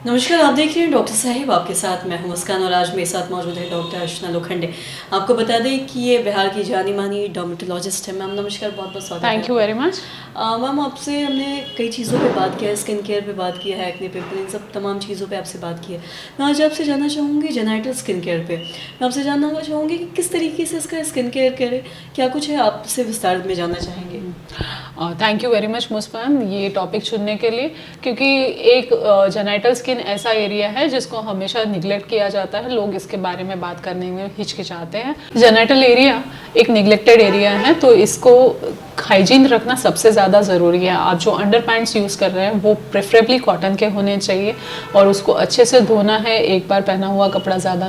नमस्कार, आप देख रहे हैं डॉक्टर साहिब, आपके साथ मैं हूं मुस्कान और आज मेरे साथ मौजूद है डॉक्टर अर्चना लोखंडे। आपको बता दें कि ये बिहार की जानी मानी डर्मेटोलॉजिस्ट है। मैम नमस्कार, बहुत बहुत स्वागत है। Thank you very much. Ma'am आपसे हमने कई चीज़ों पे बात किया है, स्किन केयर पे बात किया है, एक्ने पिंपल, इन सब तमाम चीज़ों पे आपसे बात की है। मैं आज आपसे जानना चाहूँगी जेनिटल स्किन केयर पे। मैं आपसे जानना चाहूँगी कि किस तरीके से इसका स्किन केयर करें, क्या कुछ है, आपसे विस्तार में जानना चाहेंगे। थैंक यू वेरी मच मुस्कान ये टॉपिक चुनने के लिए, क्योंकि एक जेनिटल स्किन ऐसा एरिया है जिसको हमेशा निगलेक्ट किया जाता है। लोग इसके बारे में बात करने में हिचकिचाते हैं। जेनिटल एरिया एक निगलेक्टेड एरिया है, तो इसको हाइजीन रखना सबसे ज़्यादा ज़रूरी है। आप जो अंडर पैंट्स यूज़ कर रहे हैं वो प्रेफरेबली कॉटन के होने चाहिए और उसको अच्छे से धोना है। एक बार पहना हुआ कपड़ा ज़्यादा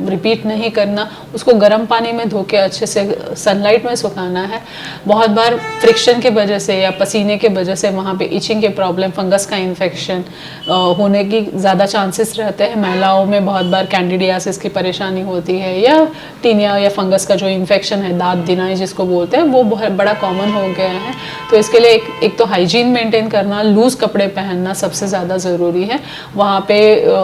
रिपीट नहीं करना, उसको गर्म पानी में धो के अच्छे से सनलाइट में सुखाना है। बहुत बार फ्रिक्शन के वजह से या पसीने के वजह से वहाँ पे इचिंग के प्रॉब्लम, फंगस का इन्फेक्शन होने की ज़्यादा चांसेस रहते हैं। महिलाओं में बहुत बार कैंडिडियासिस की परेशानी होती है या टीनिया या फंगस का जो इन्फेक्शन है, दांत दिनाई जिसको बोलते हैं, वो बहुत बड़ा कॉमन हो गया है। तो इसके लिए एक तो हाइजीन मेंटेन करना, लूज कपड़े पहनना सबसे ज़्यादा ज़रूरी है। वहाँ पे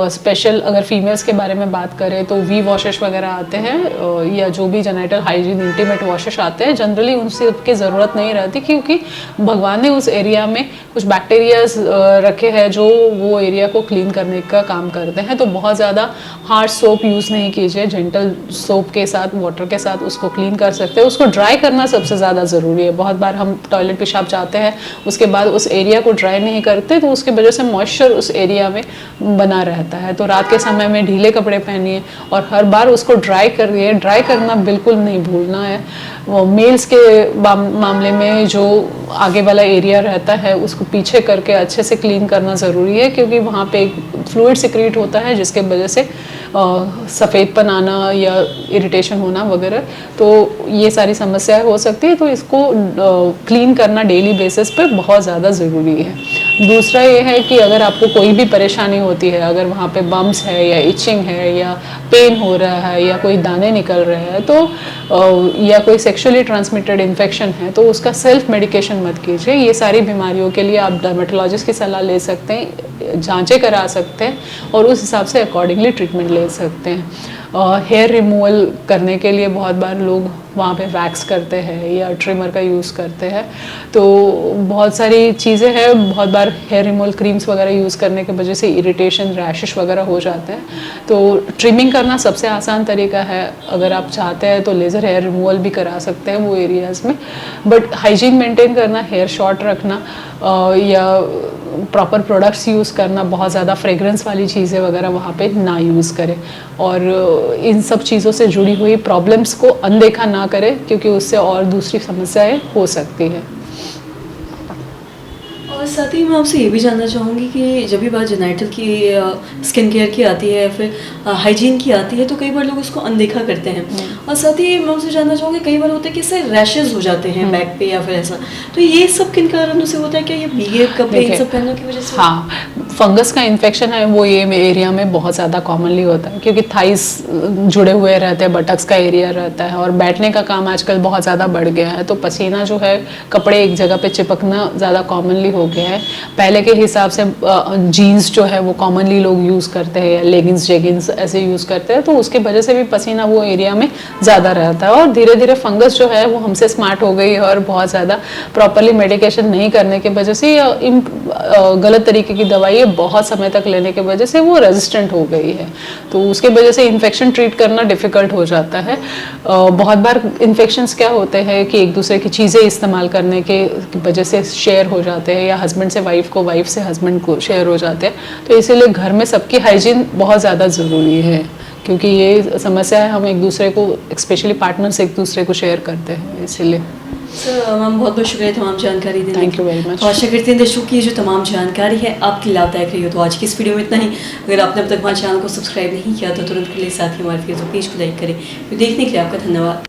स्पेशल अगर फीमेल्स के बारे में बात करें तो वी वॉशेस वगैरह आते हैं या जो भी जेनिटल हाइजीन इंटीमेट वॉशेस आते हैं, जनरली उनसे की ज़रूरत नहीं रहती, क्योंकि भगवान ने उस एरिया में कुछ बैक्टीरियाज रखे हैं जो वो एरिया को क्लीन करने का काम करते हैं। तो बहुत ज़्यादा हार्ड सोप यूज़ नहीं कीजिए, जेंटल सोप के साथ, वाटर के साथ उसको क्लीन कर सकते हैं। उसको ड्राई करना सबसे ज़्यादा ज़रूरी है। बहुत बार हम टॉयलेट पेशाब जाते हैं, उसके बाद उस एरिया को ड्राई नहीं करते, तो उसकी वजह से मॉइस्चर उस एरिया में बना रहता है। तो रात के समय में ढीले कपड़े पहनिए और हर बार उसको ड्राई करिए। ड्राई करना बिल्कुल नहीं भूलना है। वो मेल्स के मामले में जो आगे वाला एरिया रहता है उसको पीछे करके अच्छे से क्लीन करना ज़रूरी है, क्योंकि वहाँ पे एक फ्लूइड सिक्रीट होता है जिसके वजह से सफ़ेदपन आना या इरिटेशन होना वगैरह, तो ये सारी समस्याएं हो सकती है। तो इसको क्लीन करना डेली बेसिस पे बहुत ज़्यादा ज़रूरी है। दूसरा ये है कि अगर आपको कोई भी परेशानी होती है, अगर वहाँ पे बम्स है या इचिंग है या पेन हो रहा है या कोई दाने निकल रहे हैं, तो या कोई सेक्सुअली ट्रांसमिटेड इन्फेक्शन है, तो उसका सेल्फ मेडिकेशन मत कीजिए। ये सारी बीमारियों के लिए आप डर्मेटोलॉजिस्ट की सलाह ले सकते हैं, जांचें करा सकते हैं और उस हिसाब से अकॉर्डिंगली ट्रीटमेंट ले सकते हैं। हेयर रिमूवल करने के लिए बहुत बार लोग वहाँ पे वैक्स करते हैं या ट्रिमर का यूज़ करते हैं, तो बहुत सारी चीज़ें हैं। बहुत बार हेयर रिमूवल क्रीम्स वगैरह यूज़ करने की वजह से इरिटेशन, रैशेस वगैरह हो जाते हैं। तो ट्रिमिंग करना सबसे आसान तरीका है। अगर आप चाहते हैं तो लेज़र हेयर रिमूवल भी करा सकते हैं वो एरियाज़ में, बट हाइजीन मेंटेन करना, हेयर शॉर्ट रखना या प्रॉपर प्रोडक्ट्स यूज़ करना, बहुत ज़्यादा फ्रेगरेंस वाली चीज़ें वगैरह वहाँ पे ना यूज़ करें और इन सब चीज़ों से जुड़ी हुई प्रॉब्लम्स को अनदेखा ना करें, क्योंकि उससे और दूसरी समस्याएं हो सकती हैं। और साथ ही मैं आपसे ये भी जानना चाहूँगी कि जब भी बात जेनिटल की स्किन केयर की आती है, फिर हाइजीन की आती है, तो कई बार लोग उसको अनदेखा करते हैं। और साथ ही मैं आपसे जानना चाहूँगी, कई बार होता है कि इससे रैशेज हो जाते हैं बैक पे या फिर ऐसा, तो ये सब किन कारणों से होता है? क्या ये भीगे कपड़े इन सब पहनने की वजह से? हाँ, फंगस का इन्फेक्शन है वो ये एरिया में बहुत ज़्यादा कॉमनली होता है, क्योंकि थाइस जुड़े हुए रहते हैं, बटक्स का एरिया रहता है और बैठने का काम आजकल बहुत ज़्यादा बढ़ गया है, तो पसीना जो है कपड़े एक जगह पे चिपकना ज़्यादा कॉमनली हो गया है। पहले के हिसाब से जीन्स जो है वो कॉमनली लोग यूज़ करते हैं, लेगिंग्स जेगिंग्स ऐसे यूज़ करते हैं, तो उसकी वजह से भी पसीना वो एरिया में ज़्यादा रहता है। और धीरे धीरे फंगस जो है वो हमसे स्मार्ट हो गई है और बहुत ज़्यादा प्रॉपरली मेडिकेशन नहीं करने की वजह से या गलत तरीके की दवाई बहुत समय तक लेने की वजह से वो रेजिस्टेंट हो गई है, तो उसके वजह से इन्फेक्शन ट्रीट करना डिफ़िकल्ट हो जाता है। बहुत बार इन्फेक्शंस क्या होते हैं कि एक दूसरे की चीज़ें इस्तेमाल करने के वजह से शेयर हो जाते हैं, या हस्बैंड से वाइफ को, वाइफ से हस्बैंड को शेयर हो जाते हैं। तो इसीलिए घर में सबकी हाइजीन बहुत ज़्यादा ज़रूरी है, क्योंकि ये समस्या है हम एक दूसरे को, स्पेशली पार्टनर्स एक दूसरे को शेयर करते हैं, इसीलिए। सर मैम बहुत बहुत शुक्रिया तमाम जानकारी देने। Thank you very much. तो आशा करते हैं दर्शकों की जो तमाम जानकारी है आपकी लाभदायक रही हो। तो आज की इस वीडियो में इतना ही। अगर आपने अब तक हमारे चैनल को सब्सक्राइब नहीं किया तो तुरंत के लिए साथ ही हमारे फेसबुक पेज को लाइक करें। तो देखने के लिए आपका धन्यवाद।